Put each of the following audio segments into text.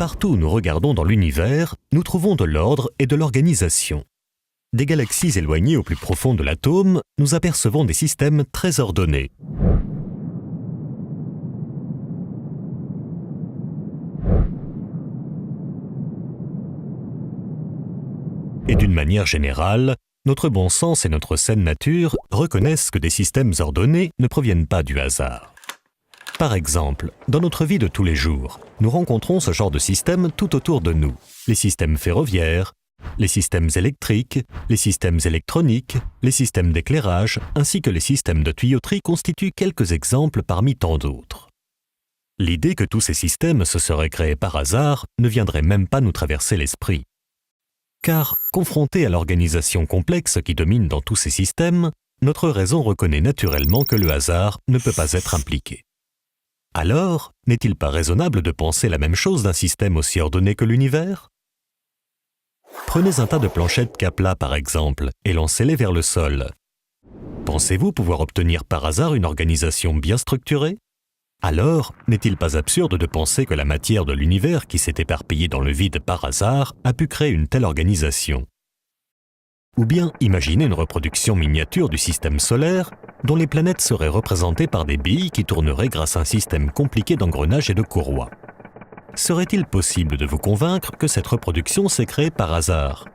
Partout où nous regardons dans l'univers, nous trouvons de l'ordre et de l'organisation. Des galaxies éloignées au plus profond de l'atome, nous apercevons des systèmes très ordonnés. Et d'une manière générale, notre bon sens et notre saine nature reconnaissent que des systèmes ordonnés ne proviennent pas du hasard. Par exemple, dans notre vie de tous les jours, nous rencontrons ce genre de systèmes tout autour de nous. Les systèmes ferroviaires, les systèmes électriques, les systèmes électroniques, les systèmes d'éclairage, ainsi que les systèmes de tuyauterie constituent quelques exemples parmi tant d'autres. L'idée que tous ces systèmes se seraient créés par hasard ne viendrait même pas nous traverser l'esprit. Car, confronté à l'organisation complexe qui domine dans tous ces systèmes, notre raison reconnaît naturellement que le hasard ne peut pas être impliqué. Alors, n'est-il pas raisonnable de penser la même chose d'un système aussi ordonné que l'univers? Prenez un tas de planchettes Kapla par exemple, et lancez-les vers le sol. Pensez-vous pouvoir obtenir par hasard une organisation bien structurée? Alors, n'est-il pas absurde de penser que la matière de l'univers qui s'est éparpillée dans le vide par hasard a pu créer une telle organisation? Ou bien imaginez une reproduction miniature du système solaire dont les planètes seraient représentées par des billes qui tourneraient grâce à un système compliqué d'engrenages et de courroies. Serait-il possible de vous convaincre que cette reproduction s'est créée par hasard?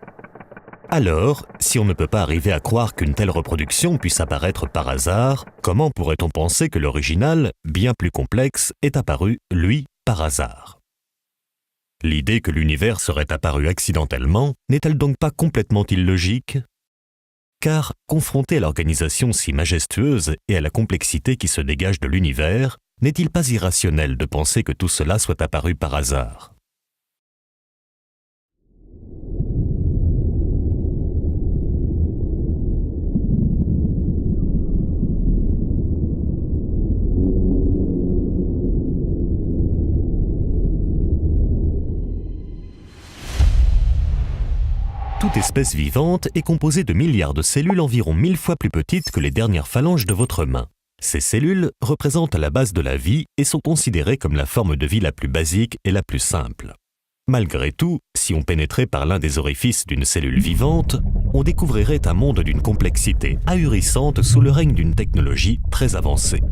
Alors, si on ne peut pas arriver à croire qu'une telle reproduction puisse apparaître par hasard, comment pourrait-on penser que l'original, bien plus complexe, est apparu, lui, par hasard? L'idée que l'univers serait apparu accidentellement n'est-elle donc pas complètement illogique? Car, confronté à l'organisation si majestueuse et à la complexité qui se dégage de l'univers, n'est-il pas irrationnel de penser que tout cela soit apparu par hasard? Toute espèce vivante est composée de milliards de cellules environ 1000 fois plus petites que les dernières phalanges de votre main. Ces cellules représentent la base de la vie et sont considérées comme la forme de vie la plus basique et la plus simple. Malgré tout, si on pénétrait par l'un des orifices d'une cellule vivante, on découvrirait un monde d'une complexité ahurissante sous le règne d'une technologie très avancée.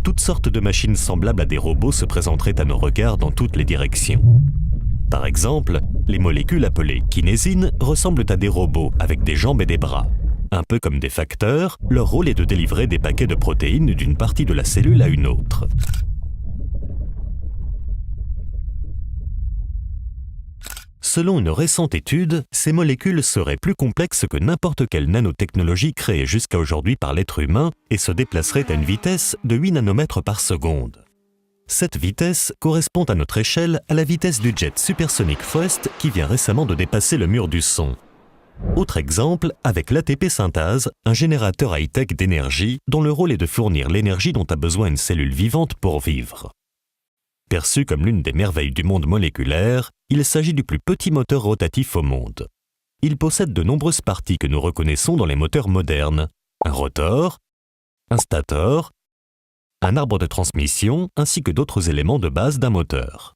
Toutes sortes de machines semblables à des robots se présenteraient à nos regards dans toutes les directions. Par exemple, les molécules appelées kinésines ressemblent à des robots avec des jambes et des bras. Un peu comme des facteurs, leur rôle est de délivrer des paquets de protéines d'une partie de la cellule à une autre. Selon une récente étude, ces molécules seraient plus complexes que n'importe quelle nanotechnologie créée jusqu'à aujourd'hui par l'être humain et se déplaceraient à une vitesse de 8 nanomètres par seconde. Cette vitesse correspond à notre échelle à la vitesse du jet supersonique Faust qui vient récemment de dépasser le mur du son. Autre exemple, avec l'ATP synthase, un générateur high-tech d'énergie dont le rôle est de fournir l'énergie dont a besoin une cellule vivante pour vivre. Perçu comme l'une des merveilles du monde moléculaire, il s'agit du plus petit moteur rotatif au monde. Il possède de nombreuses parties que nous reconnaissons dans les moteurs modernes. Un rotor, un stator, un arbre de transmission ainsi que d'autres éléments de base d'un moteur.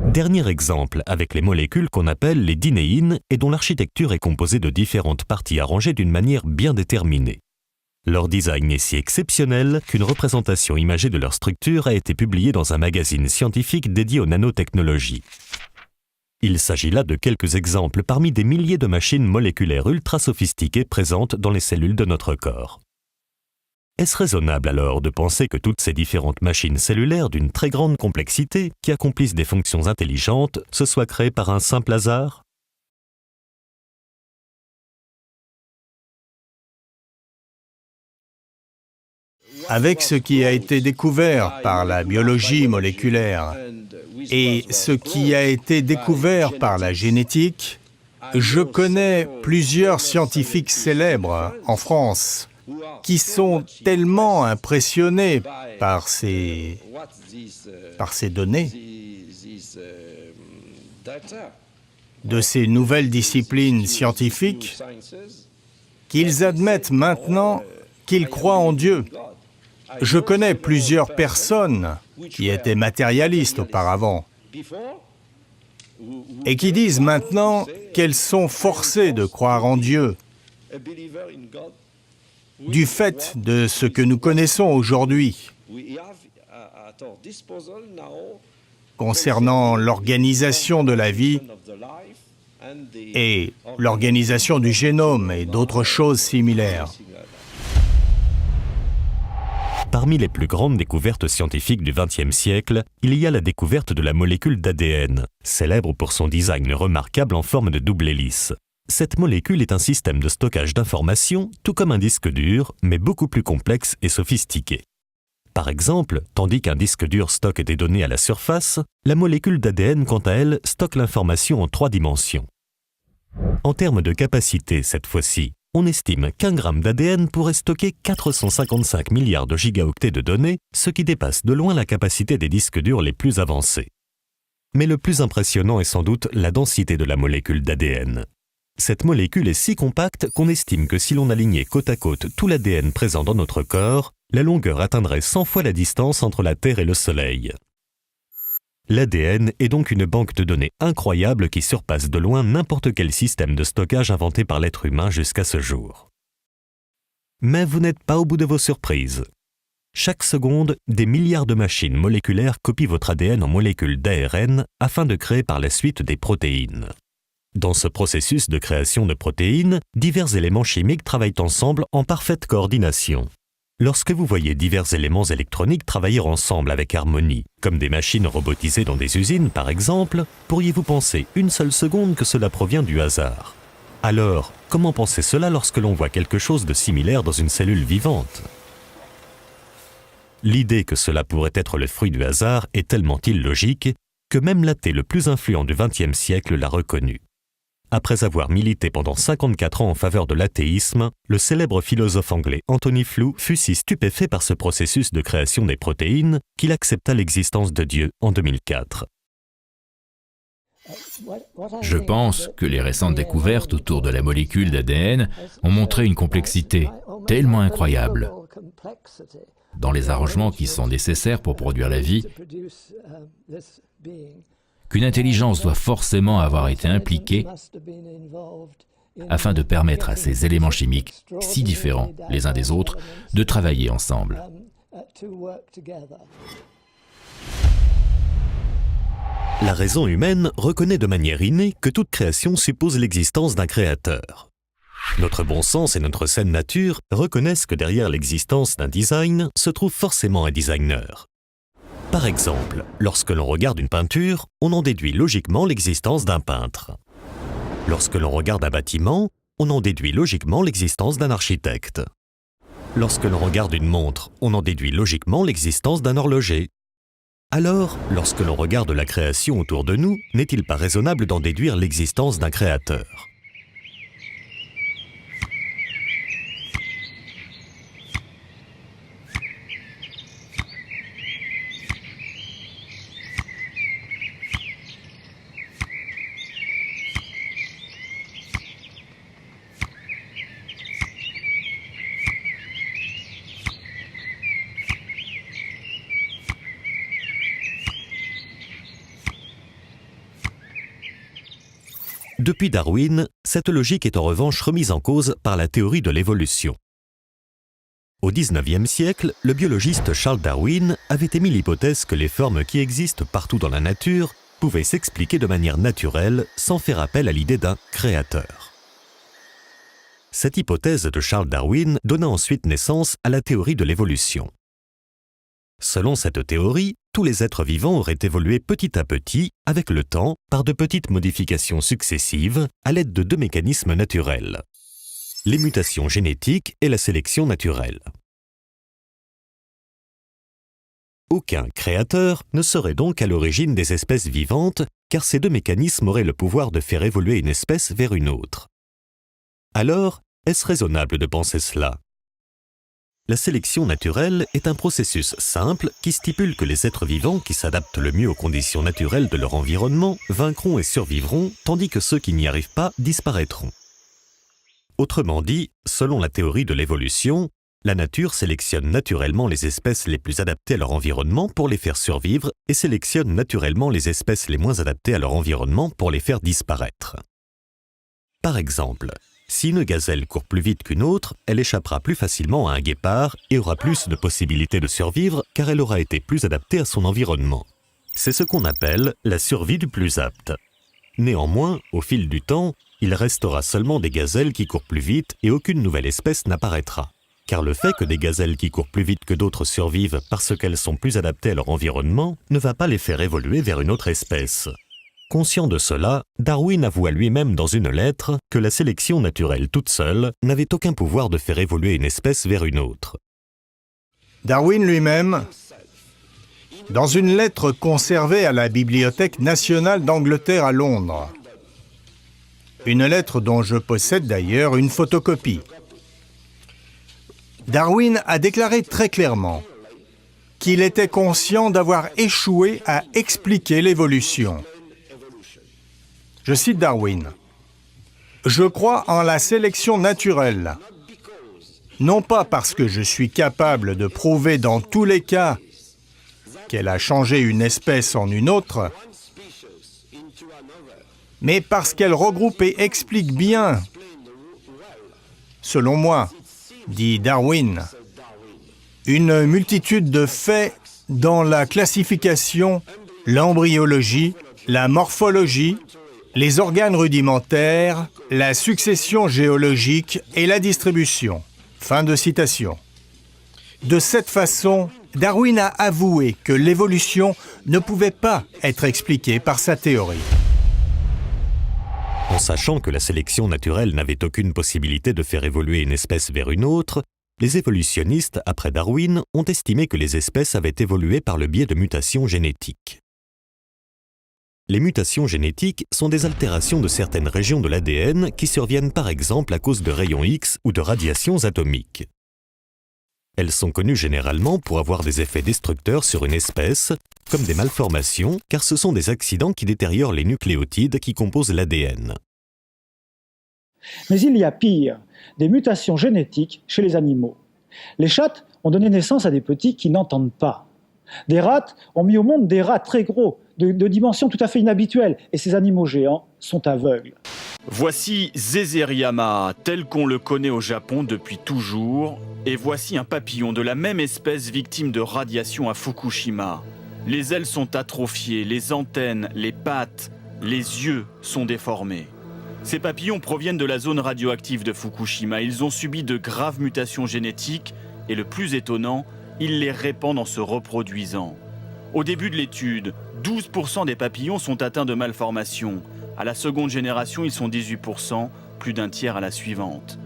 Dernier exemple avec les molécules qu'on appelle les dinéines et dont l'architecture est composée de différentes parties arrangées d'une manière bien déterminée. Leur design est si exceptionnel qu'une représentation imagée de leur structure a été publiée dans un magazine scientifique dédié aux nanotechnologies. Il s'agit là de quelques exemples parmi des milliers de machines moléculaires ultra sophistiquées présentes dans les cellules de notre corps. Est-ce raisonnable alors de penser que toutes ces différentes machines cellulaires d'une très grande complexité qui accomplissent des fonctions intelligentes se soient créées par un simple hasard? Avec ce qui a été découvert par la biologie moléculaire et ce qui a été découvert par la génétique, je connais plusieurs scientifiques célèbres en France qui sont tellement impressionnés par ces données, de ces nouvelles disciplines scientifiques, qu'ils admettent maintenant qu'ils croient en Dieu. Je connais plusieurs personnes qui étaient matérialistes auparavant et qui disent maintenant qu'elles sont forcées de croire en Dieu du fait de ce que nous connaissons aujourd'hui concernant l'organisation de la vie et l'organisation du génome et d'autres choses similaires. Parmi les plus grandes découvertes scientifiques du XXe siècle, il y a la découverte de la molécule d'ADN, célèbre pour son design remarquable en forme de double hélice. Cette molécule est un système de stockage d'informations, tout comme un disque dur, mais beaucoup plus complexe et sophistiqué. Par exemple, tandis qu'un disque dur stocke des données à la surface, la molécule d'ADN, quant à elle, stocke l'information en 3 dimensions. En termes de capacité, cette fois-ci, on estime qu'un gramme d'ADN pourrait stocker 455 milliards de gigaoctets de données, ce qui dépasse de loin la capacité des disques durs les plus avancés. Mais le plus impressionnant est sans doute la densité de la molécule d'ADN. Cette molécule est si compacte qu'on estime que si l'on alignait côte à côte tout l'ADN présent dans notre corps, la longueur atteindrait 100 fois la distance entre la Terre et le Soleil. L'ADN est donc une banque de données incroyable qui surpasse de loin n'importe quel système de stockage inventé par l'être humain jusqu'à ce jour. Mais vous n'êtes pas au bout de vos surprises. Chaque seconde, des milliards de machines moléculaires copient votre ADN en molécules d'ARN afin de créer par la suite des protéines. Dans ce processus de création de protéines, divers éléments chimiques travaillent ensemble en parfaite coordination. Lorsque vous voyez divers éléments électroniques travailler ensemble avec harmonie, comme des machines robotisées dans des usines par exemple, pourriez-vous penser une seule seconde que cela provient du hasard? Alors, comment penser cela lorsque l'on voit quelque chose de similaire dans une cellule vivante? L'idée que cela pourrait être le fruit du hasard est tellement illogique que même l'athée le plus influent du XXe siècle l'a reconnu. Après avoir milité pendant 54 ans en faveur de l'athéisme, le célèbre philosophe anglais Anthony Flew fut si stupéfait par ce processus de création des protéines qu'il accepta l'existence de Dieu en 2004. Je pense que les récentes découvertes autour de la molécule d'ADN ont montré une complexité tellement incroyable dans les arrangements qui sont nécessaires pour produire la vie, qu'une intelligence doit forcément avoir été impliquée afin de permettre à ces éléments chimiques, si différents les uns des autres, de travailler ensemble. La raison humaine reconnaît de manière innée que toute création suppose l'existence d'un créateur. Notre bon sens et notre saine nature reconnaissent que derrière l'existence d'un design se trouve forcément un designer. Par exemple, lorsque l'on regarde une peinture, on en déduit logiquement l'existence d'un peintre. Lorsque l'on regarde un bâtiment, on en déduit logiquement l'existence d'un architecte. Lorsque l'on regarde une montre, on en déduit logiquement l'existence d'un horloger. Alors, lorsque l'on regarde la création autour de nous, n'est-il pas raisonnable d'en déduire l'existence d'un créateur ? Depuis Darwin, cette logique est en revanche remise en cause par la théorie de l'évolution. Au XIXe siècle, le biologiste Charles Darwin avait émis l'hypothèse que les formes qui existent partout dans la nature pouvaient s'expliquer de manière naturelle sans faire appel à l'idée d'un créateur. Cette hypothèse de Charles Darwin donna ensuite naissance à la théorie de l'évolution. Selon cette théorie, tous les êtres vivants auraient évolué petit à petit, avec le temps, par de petites modifications successives, à l'aide de 2 mécanismes naturels: les mutations génétiques et la sélection naturelle. Aucun créateur ne serait donc à l'origine des espèces vivantes, car ces 2 mécanismes auraient le pouvoir de faire évoluer une espèce vers une autre. Alors, est-ce raisonnable de penser cela ? La sélection naturelle est un processus simple qui stipule que les êtres vivants qui s'adaptent le mieux aux conditions naturelles de leur environnement vaincront et survivront, tandis que ceux qui n'y arrivent pas disparaîtront. Autrement dit, selon la théorie de l'évolution, La nature sélectionne naturellement les espèces les plus adaptées à leur environnement pour les faire survivre et sélectionne naturellement les espèces les moins adaptées à leur environnement pour les faire disparaître. Par exemple, si une gazelle court plus vite qu'une autre, elle échappera plus facilement à un guépard et aura plus de possibilités de survivre car elle aura été plus adaptée à son environnement. C'est ce qu'on appelle la survie du plus apte. Néanmoins, au fil du temps, il restera seulement des gazelles qui courent plus vite et aucune nouvelle espèce n'apparaîtra. Car le fait que des gazelles qui courent plus vite que d'autres survivent parce qu'elles sont plus adaptées à leur environnement ne va pas les faire évoluer vers une autre espèce. Conscient de cela, Darwin avoua lui-même dans une lettre que la sélection naturelle toute seule n'avait aucun pouvoir de faire évoluer une espèce vers une autre. Darwin lui-même, dans une lettre conservée à la Bibliothèque nationale d'Angleterre à Londres, une lettre dont je possède d'ailleurs une photocopie, Darwin a déclaré très clairement qu'il était conscient d'avoir échoué à expliquer l'évolution. Je cite Darwin. « Je crois en la sélection naturelle, non pas parce que je suis capable de prouver dans tous les cas qu'elle a changé une espèce en une autre, mais parce qu'elle regroupe et explique bien, selon moi, dit Darwin, une multitude de faits dans la classification, l'embryologie, la morphologie, les organes rudimentaires, la succession géologique et la distribution. » Fin de citation. De cette façon, Darwin a avoué que l'évolution ne pouvait pas être expliquée par sa théorie. En sachant que la sélection naturelle n'avait aucune possibilité de faire évoluer une espèce vers une autre, les évolutionnistes, après Darwin, ont estimé que les espèces avaient évolué par le biais de mutations génétiques. Les mutations génétiques sont des altérations de certaines régions de l'ADN qui surviennent par exemple à cause de rayons X ou de radiations atomiques. Elles sont connues généralement pour avoir des effets destructeurs sur une espèce, comme des malformations, car ce sont des accidents qui détériorent les nucléotides qui composent l'ADN. Mais il y a pire, des mutations génétiques chez les animaux. Les chattes ont donné naissance à des petits qui n'entendent pas. Des rats ont mis au monde des rats très gros, de dimensions tout à fait inhabituelles, et ces animaux géants sont aveugles. Voici Zezeriama, tel qu'on le connaît au Japon depuis toujours, et voici un papillon de la même espèce victime de radiation à Fukushima. Les ailes sont atrophiées, les antennes, les pattes, les yeux sont déformés. Ces papillons proviennent de la zone radioactive de Fukushima. Ils ont subi de graves mutations génétiques et le plus étonnant, ils les répandent en se reproduisant. Au début de l'étude, 12% des papillons sont atteints de malformations. À la seconde génération, ils sont 18%, plus d'un tiers à la suivante.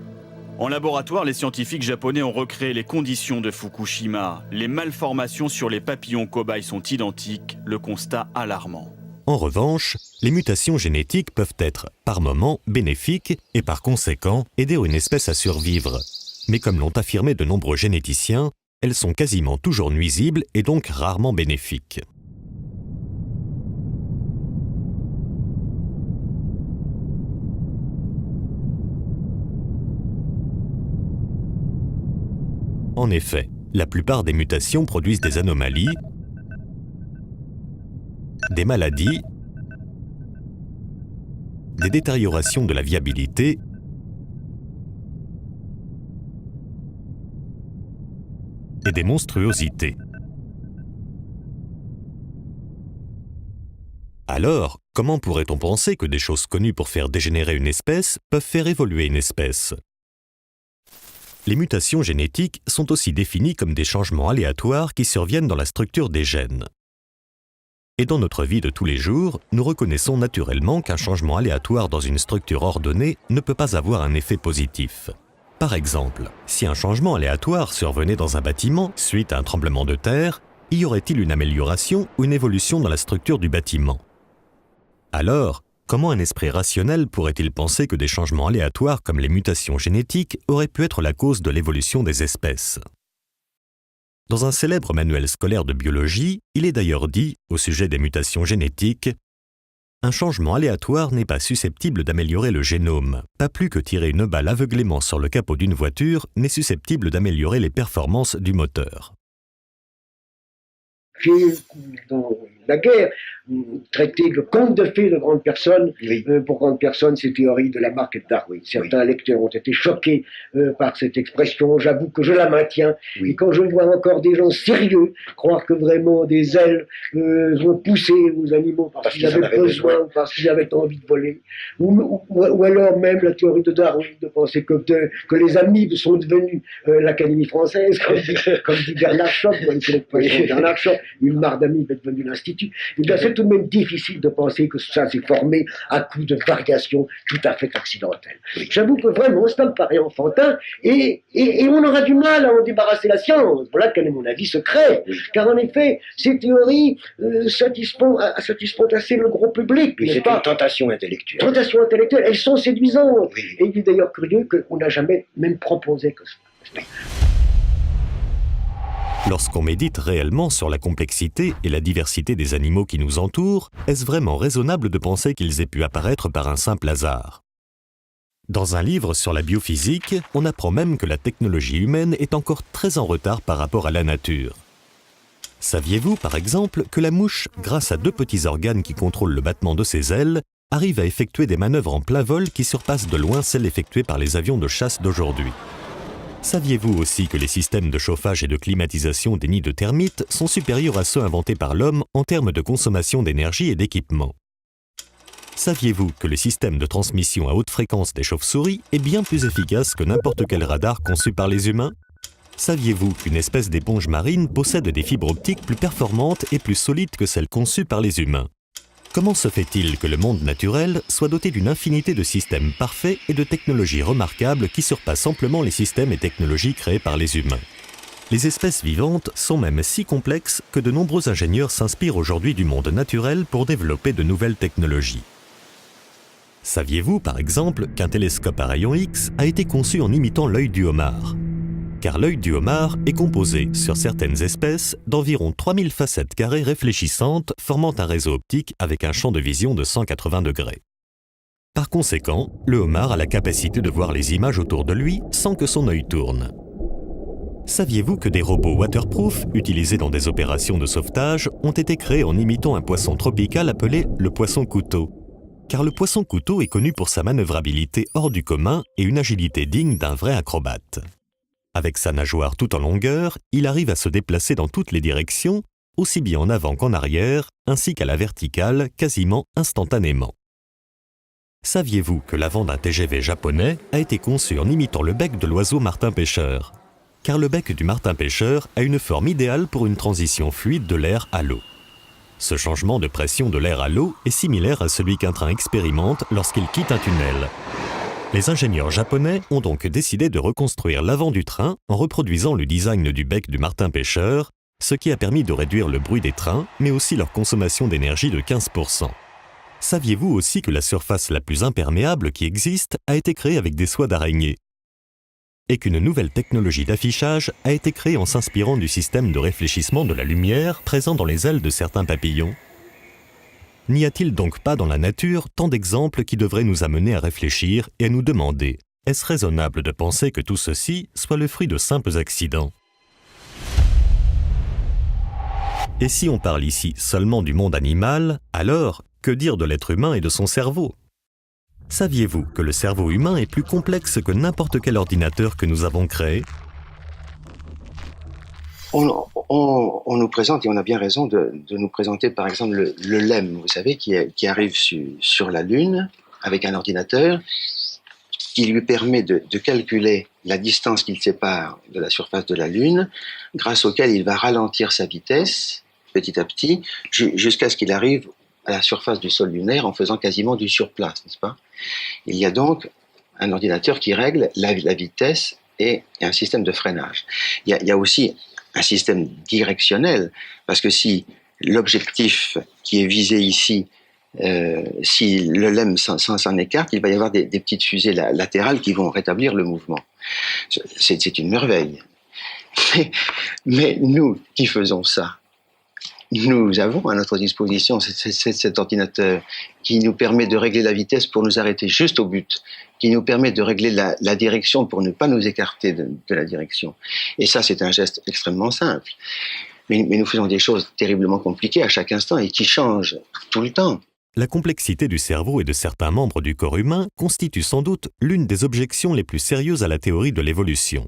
En laboratoire, les scientifiques japonais ont recréé les conditions de Fukushima. Les malformations sur les papillons cobayes sont identiques, le constat alarmant. En revanche, les mutations génétiques peuvent être, par moments, bénéfiques et par conséquent aider une espèce à survivre. Mais comme l'ont affirmé de nombreux généticiens, elles sont quasiment toujours nuisibles et donc rarement bénéfiques. En effet, la plupart des mutations produisent des anomalies, des maladies, des détériorations de la viabilité et des monstruosités. Alors, comment pourrait-on penser que des choses connues pour faire dégénérer une espèce peuvent faire évoluer une espèce ? Les mutations génétiques sont aussi définies comme des changements aléatoires qui surviennent dans la structure des gènes. Et dans notre vie de tous les jours, nous reconnaissons naturellement qu'un changement aléatoire dans une structure ordonnée ne peut pas avoir un effet positif. Par exemple, si un changement aléatoire survenait dans un bâtiment suite à un tremblement de terre, y aurait-il une amélioration ou une évolution dans la structure du bâtiment ? Alors, comment un esprit rationnel pourrait-il penser que des changements aléatoires comme les mutations génétiques auraient pu être la cause de l'évolution des espèces ? Dans un célèbre manuel scolaire de biologie, il est d'ailleurs dit, au sujet des mutations génétiques, « un changement aléatoire n'est pas susceptible d'améliorer le génome, pas plus que tirer une balle aveuglément sur le capot d'une voiture n'est susceptible d'améliorer les performances du moteur. J'ai, dans la guerre, traité le conte de fées de grandes personnes. Oui. Pour grandes personnes, ces théories de Lamarck et de Darwin. Certains lecteurs ont été choqués par cette expression. J'avoue que je la maintiens. Oui. Et quand je vois encore des gens sérieux croire que vraiment des ailes vont pousser aux animaux parce qu'ils avaient besoin ou parce qu'ils avaient envie de voler, ou alors même la théorie de Darwin, de penser que les amibes sont devenus l'Académie française, comme dit Bernard Schoch, Bernard Schoch, une mare d'amibes est devenue l'Institut. Eh bien, c'est tout de même difficile de penser que ça s'est formé à coup de variations tout à fait accidentelles. Oui. J'avoue que vraiment, ça me paraît enfantin, et on aura du mal à en débarrasser la science. Voilà quel est mon avis secret. Oui. Car en effet, ces théories satisfont assez le gros public. Mais c'est pas une tentation intellectuelle. Tentation intellectuelle, elles sont séduisantes. Oui. Et il est d'ailleurs curieux qu'on n'a jamais même proposé que ça. Lorsqu'on médite réellement sur la complexité et la diversité des animaux qui nous entourent, est-ce vraiment raisonnable de penser qu'ils aient pu apparaître par un simple hasard? Dans un livre sur la biophysique, on apprend même que la technologie humaine est encore très en retard par rapport à la nature. Saviez-vous, par exemple, que la mouche, grâce à 2 petits organes qui contrôlent le battement de ses ailes, arrive à effectuer des manœuvres en plein vol qui surpassent de loin celles effectuées par les avions de chasse d'aujourd'hui? Saviez-vous aussi que les systèmes de chauffage et de climatisation des nids de termites sont supérieurs à ceux inventés par l'homme en termes de consommation d'énergie et d'équipement? Saviez-vous que le système de transmission à haute fréquence des chauves-souris est bien plus efficace que n'importe quel radar conçu par les humains? Saviez-vous qu'une espèce d'éponge marine possède des fibres optiques plus performantes et plus solides que celles conçues par les humains? Comment se fait-il que le monde naturel soit doté d'une infinité de systèmes parfaits et de technologies remarquables qui surpassent amplement les systèmes et technologies créés par les humains? Les espèces vivantes sont même si complexes que de nombreux ingénieurs s'inspirent aujourd'hui du monde naturel pour développer de nouvelles technologies. Saviez-vous, par exemple, qu'un télescope à rayons X a été conçu en imitant l'œil du homard? Car l'œil du homard est composé, sur certaines espèces, d'environ 3000 facettes carrées réfléchissantes formant un réseau optique avec un champ de vision de 180 degrés. Par conséquent, le homard a la capacité de voir les images autour de lui sans que son œil tourne. Saviez-vous que des robots waterproof, utilisés dans des opérations de sauvetage, ont été créés en imitant un poisson tropical appelé le poisson-couteau? Car le poisson-couteau est connu pour sa manœuvrabilité hors du commun et une agilité digne d'un vrai acrobate. Avec sa nageoire tout en longueur, il arrive à se déplacer dans toutes les directions, aussi bien en avant qu'en arrière, ainsi qu'à la verticale, quasiment instantanément. Saviez-vous que l'avant d'un TGV japonais a été conçu en imitant le bec de l'oiseau martin-pêcheur? Car le bec du martin-pêcheur a une forme idéale pour une transition fluide de l'air à l'eau. Ce changement de pression de l'air à l'eau est similaire à celui qu'un train expérimente lorsqu'il quitte un tunnel. Les ingénieurs japonais ont donc décidé de reconstruire l'avant du train en reproduisant le design du bec du martin-pêcheur, ce qui a permis de réduire le bruit des trains, mais aussi leur consommation d'énergie de 15%. Saviez-vous aussi que la surface la plus imperméable qui existe a été créée avec des soies d'araignée? Et qu'une nouvelle technologie d'affichage a été créée en s'inspirant du système de réfléchissement de la lumière présent dans les ailes de certains papillons? N'y a-t-il donc pas dans la nature tant d'exemples qui devraient nous amener à réfléchir et à nous demander « Est-ce raisonnable de penser que tout ceci soit le fruit de simples accidents ?» Et si on parle ici seulement du monde animal, alors que dire de l'être humain et de son cerveau? Saviez-vous que le cerveau humain est plus complexe que n'importe quel ordinateur que nous avons créé? On nous présente, et on a bien raison de nous présenter par exemple le LEM, vous savez, qui arrive sur la Lune avec un ordinateur qui lui permet de calculer la distance qu'il sépare de la surface de la Lune, grâce auquel il va ralentir sa vitesse petit à petit jusqu'à ce qu'il arrive à la surface du sol lunaire en faisant quasiment du surplace, n'est-ce pas? Il y a donc un ordinateur qui règle la vitesse et un système de freinage. Il y a aussi un système directionnel, parce que si l'objectif qui est visé ici, si le LEM s'en écarte, il va y avoir des petites fusées latérales qui vont rétablir le mouvement. C'est une merveille. Mais nous qui faisons ça, nous avons à notre disposition cet ordinateur qui nous permet de régler la vitesse pour nous arrêter juste au but, qui nous permet de régler la direction pour ne pas nous écarter de la direction. Et ça, c'est un geste extrêmement simple. Mais nous faisons des choses terriblement compliquées à chaque instant et qui changent tout le temps. La complexité du cerveau et de certains membres du corps humain constitue sans doute l'une des objections les plus sérieuses à la théorie de l'évolution.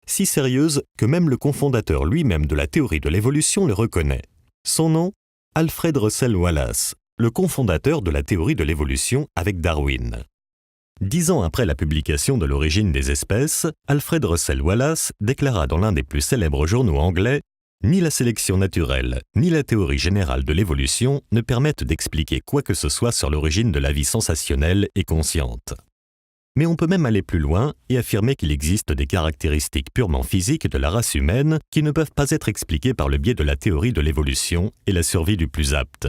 Si sérieuse que même le cofondateur lui-même de la théorie de l'évolution le reconnaît. Son nom, Alfred Russel Wallace, le cofondateur de la théorie de l'évolution avec Darwin. 10 ans après la publication de l'origine des espèces, Alfred Russel Wallace déclara dans l'un des plus célèbres journaux anglais « Ni la sélection naturelle, ni la théorie générale de l'évolution ne permettent d'expliquer quoi que ce soit sur l'origine de la vie sensationnelle et consciente. » Mais on peut même aller plus loin et affirmer qu'il existe des caractéristiques purement physiques de la race humaine qui ne peuvent pas être expliquées par le biais de la théorie de l'évolution et la survie du plus apte.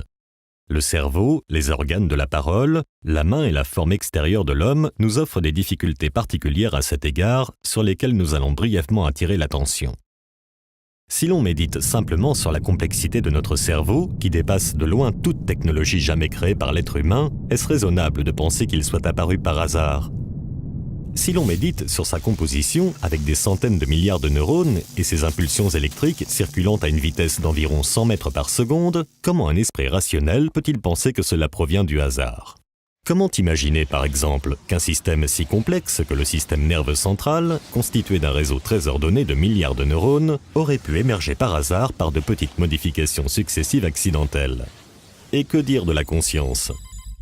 Le cerveau, les organes de la parole, la main et la forme extérieure de l'homme nous offrent des difficultés particulières à cet égard sur lesquelles nous allons brièvement attirer l'attention. Si l'on médite simplement sur la complexité de notre cerveau, qui dépasse de loin toute technologie jamais créée par l'être humain, est-ce raisonnable de penser qu'il soit apparu par hasard ? Si l'on médite sur sa composition avec des centaines de milliards de neurones et ses impulsions électriques circulant à une vitesse d'environ 100 mètres par seconde, comment un esprit rationnel peut-il penser que cela provient du hasard ? Comment imaginer, par exemple, qu'un système si complexe que le système nerveux central, constitué d'un réseau très ordonné de milliards de neurones, aurait pu émerger par hasard par de petites modifications successives accidentelles ? Et que dire de la conscience ?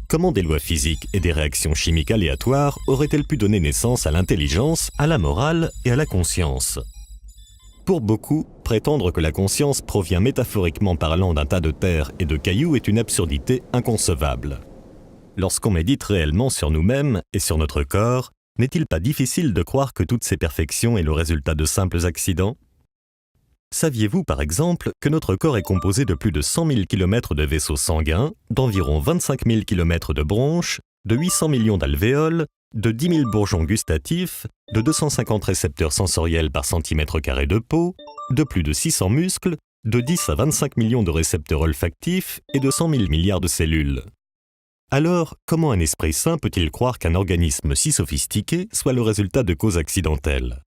Comment des lois physiques et des réactions chimiques aléatoires auraient-elles pu donner naissance à l'intelligence, à la morale et à la conscience ? Pour beaucoup, prétendre que la conscience provient métaphoriquement parlant d'un tas de terre et de cailloux est une absurdité inconcevable. Lorsqu'on médite réellement sur nous-mêmes et sur notre corps, n'est-il pas difficile de croire que toutes ces perfections est le résultat de simples accidents ? Saviez-vous, par exemple, que notre corps est composé de plus de 100 000 km de vaisseaux sanguins, d'environ 25 000 km de bronches, de 800 millions d'alvéoles, de 10 000 bourgeons gustatifs, de 250 récepteurs sensoriels par centimètre carré de peau, de plus de 600 muscles, de 10 à 25 millions de récepteurs olfactifs et de 100 000 milliards de cellules. Alors, comment un esprit sain peut-il croire qu'un organisme si sophistiqué soit le résultat de causes accidentelles ?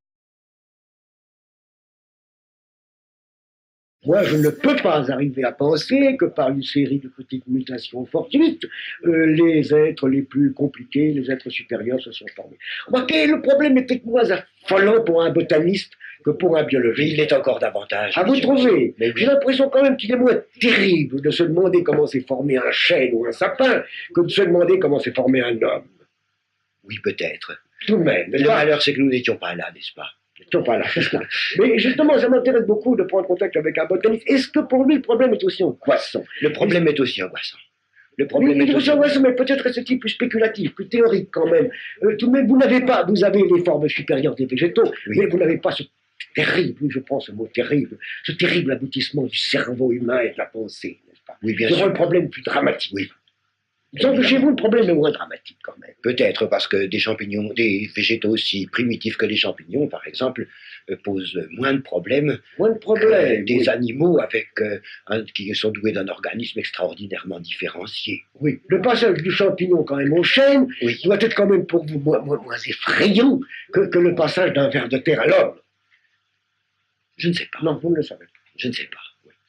Moi, je ne peux pas arriver à penser que par une série de petites mutations fortuites, les êtres les plus compliqués, les êtres supérieurs se sont formés. Remarquez, le problème est peut-être moins affolant pour un botaniste que pour un biologiste. Mais il l'est encore davantage. À vous trouver. J'ai l'impression quand même qu'il est moins terrible de se demander comment s'est formé un chêne ou un sapin que de se demander comment s'est formé un homme. Oui, peut-être. Tout de même. Mais le malheur, c'est que nous n'étions pas là, n'est-ce pas ? Pas là, c'est ça. Mais justement, ça m'intéresse beaucoup de prendre contact avec un botaniste. Est-ce que pour lui, le problème est aussi angoissant ? Le problème est aussi angoissant. Le problème problème est est aussi angoissant, mais peut-être est-il plus spéculatif, plus théorique quand même. Tout de même, vous avez les formes supérieures des végétaux, oui. Mais vous n'avez pas ce terrible, je pense, ce mot terrible, ce terrible aboutissement du cerveau humain et de la pensée, n'est-ce pas ? Oui, bien sûr. C'est le problème plus dramatique. Oui. Sauf que chez vous, le problème est moins dramatique quand même. Peut-être parce que des champignons, des végétaux aussi primitifs que les champignons, par exemple, posent moins de problèmes. Moins de problèmes. Des oui. Animaux qui sont doués d'un organisme extraordinairement différencié. Oui. Le passage du champignon quand même au chêne oui. Doit être quand même pour vous moins effrayant que le passage d'un ver de terre à l'homme. Je ne sais pas. Non, vous ne le savez pas. Je ne sais pas.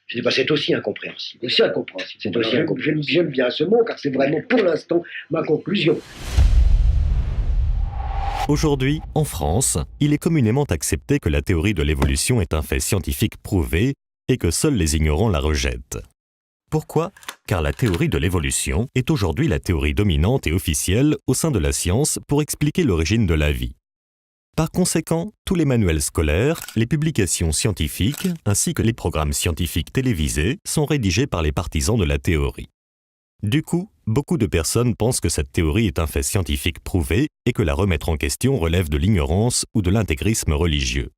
Je ne sais pas, c'est aussi incompréhensible. C'est incompréhensible. C'est aussi incompréhensible. J'aime bien ce mot car c'est vraiment pour l'instant ma conclusion. Aujourd'hui, en France, il est communément accepté que la théorie de l'évolution est un fait scientifique prouvé et que seuls les ignorants la rejettent. Pourquoi ? Car la théorie de l'évolution est aujourd'hui la théorie dominante et officielle au sein de la science pour expliquer l'origine de la vie. Par conséquent, tous les manuels scolaires, les publications scientifiques, ainsi que les programmes scientifiques télévisés sont rédigés par les partisans de la théorie. Du coup, beaucoup de personnes pensent que cette théorie est un fait scientifique prouvé et que la remettre en question relève de l'ignorance ou de l'intégrisme religieux.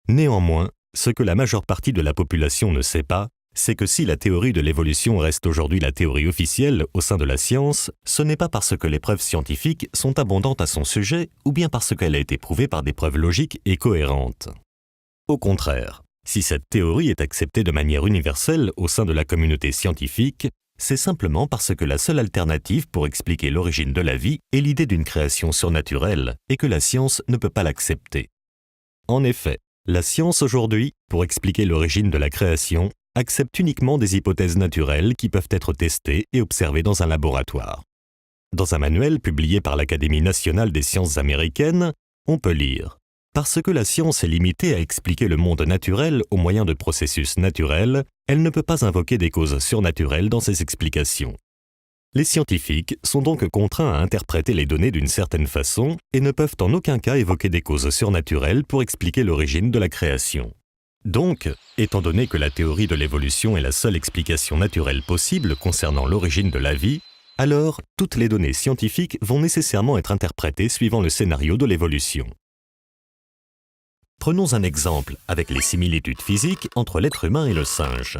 Néanmoins, ce que la majeure partie de la population ne sait pas, c'est que si la théorie de l'évolution reste aujourd'hui la théorie officielle au sein de la science, ce n'est pas parce que les preuves scientifiques sont abondantes à son sujet ou bien parce qu'elle a été prouvée par des preuves logiques et cohérentes. Au contraire, Si cette théorie est acceptée de manière universelle au sein de la communauté scientifique, c'est simplement parce que la seule alternative pour expliquer l'origine de la vie est l'idée d'une création surnaturelle et que la science ne peut pas l'accepter. En effet, la science aujourd'hui, pour expliquer l'origine de la création, accepte uniquement des hypothèses naturelles qui peuvent être testées et observées dans un laboratoire. Dans un manuel publié par l'Académie nationale des sciences américaines, on peut lire « Parce que la science est limitée à expliquer le monde naturel au moyen de processus naturels, elle ne peut pas invoquer des causes surnaturelles dans ses explications. Les scientifiques sont donc contraints à interpréter les données d'une certaine façon et ne peuvent en aucun cas évoquer des causes surnaturelles pour expliquer l'origine de la création. Donc, étant donné que la théorie de l'évolution est la seule explication naturelle possible concernant l'origine de la vie, alors toutes les données scientifiques vont nécessairement être interprétées suivant le scénario de l'évolution. Prenons un exemple avec les similitudes physiques entre l'être humain et le singe.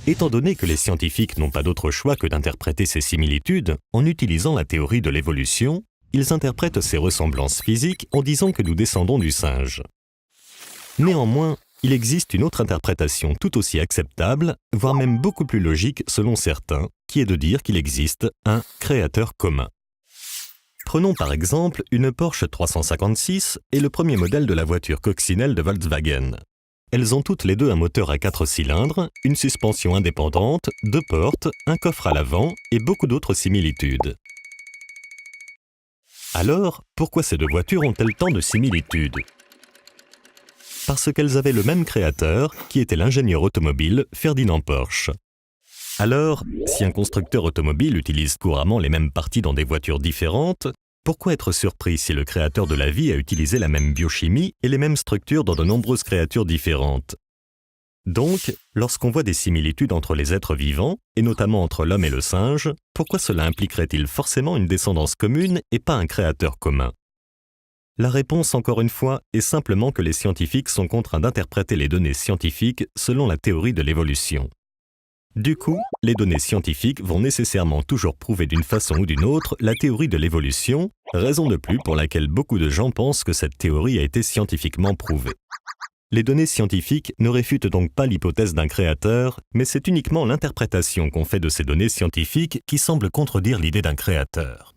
Étant donné que les scientifiques n'ont pas d'autre choix que d'interpréter ces similitudes en utilisant la théorie de l'évolution, ils interprètent ces ressemblances physiques en disant que nous descendons du singe. Néanmoins, il existe une autre interprétation tout aussi acceptable, voire même beaucoup plus logique selon certains, qui est de dire qu'il existe un créateur commun. Prenons par exemple une Porsche 356 et le premier modèle de la voiture coccinelle de Volkswagen. Elles ont toutes les deux un moteur à 4 cylindres, une suspension indépendante, 2 portes, un coffre à l'avant et beaucoup d'autres similitudes. Alors, pourquoi ces deux voitures ont-elles tant de similitudes ? Parce qu'elles avaient le même créateur, qui était l'ingénieur automobile Ferdinand Porsche. Alors, si un constructeur automobile utilise couramment les mêmes parties dans des voitures différentes, pourquoi être surpris si le créateur de la vie a utilisé la même biochimie et les mêmes structures dans de nombreuses créatures différentes ? Donc, lorsqu'on voit des similitudes entre les êtres vivants, et notamment entre l'homme et le singe, pourquoi cela impliquerait-il forcément une descendance commune et pas un créateur commun ? La réponse, encore une fois, est simplement que les scientifiques sont contraints d'interpréter les données scientifiques selon la théorie de l'évolution. Du coup, les données scientifiques vont nécessairement toujours prouver d'une façon ou d'une autre la théorie de l'évolution, raison de plus pour laquelle beaucoup de gens pensent que cette théorie a été scientifiquement prouvée. Les données scientifiques ne réfutent donc pas l'hypothèse d'un créateur, mais c'est uniquement l'interprétation qu'on fait de ces données scientifiques qui semble contredire l'idée d'un créateur.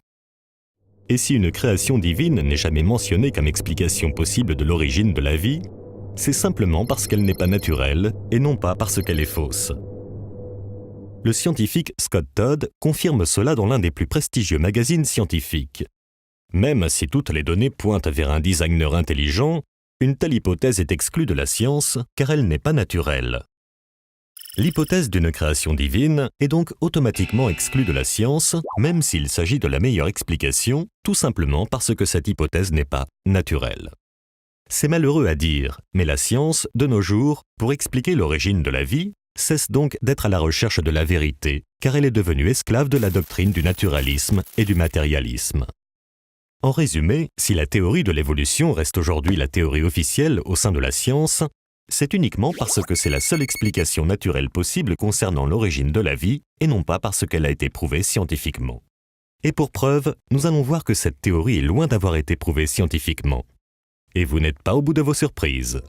Et si une création divine n'est jamais mentionnée comme explication possible de l'origine de la vie, c'est simplement parce qu'elle n'est pas naturelle et non pas parce qu'elle est fausse. Le scientifique Scott Todd confirme cela dans l'un des plus prestigieux magazines scientifiques. Même si toutes les données pointent vers un designer intelligent, une telle hypothèse est exclue de la science car elle n'est pas naturelle. L'hypothèse d'une création divine est donc automatiquement exclue de la science, même s'il s'agit de la meilleure explication, tout simplement parce que cette hypothèse n'est pas naturelle. C'est malheureux à dire, mais la science, de nos jours, pour expliquer l'origine de la vie, cesse donc d'être à la recherche de la vérité, car elle est devenue esclave de la doctrine du naturalisme et du matérialisme. En résumé, si la théorie de l'évolution reste aujourd'hui la théorie officielle au sein de la science, c'est uniquement parce que c'est la seule explication naturelle possible concernant l'origine de la vie et non pas parce qu'elle a été prouvée scientifiquement. Et pour preuve, nous allons voir que cette théorie est loin d'avoir été prouvée scientifiquement. Et vous n'êtes pas au bout de vos surprises.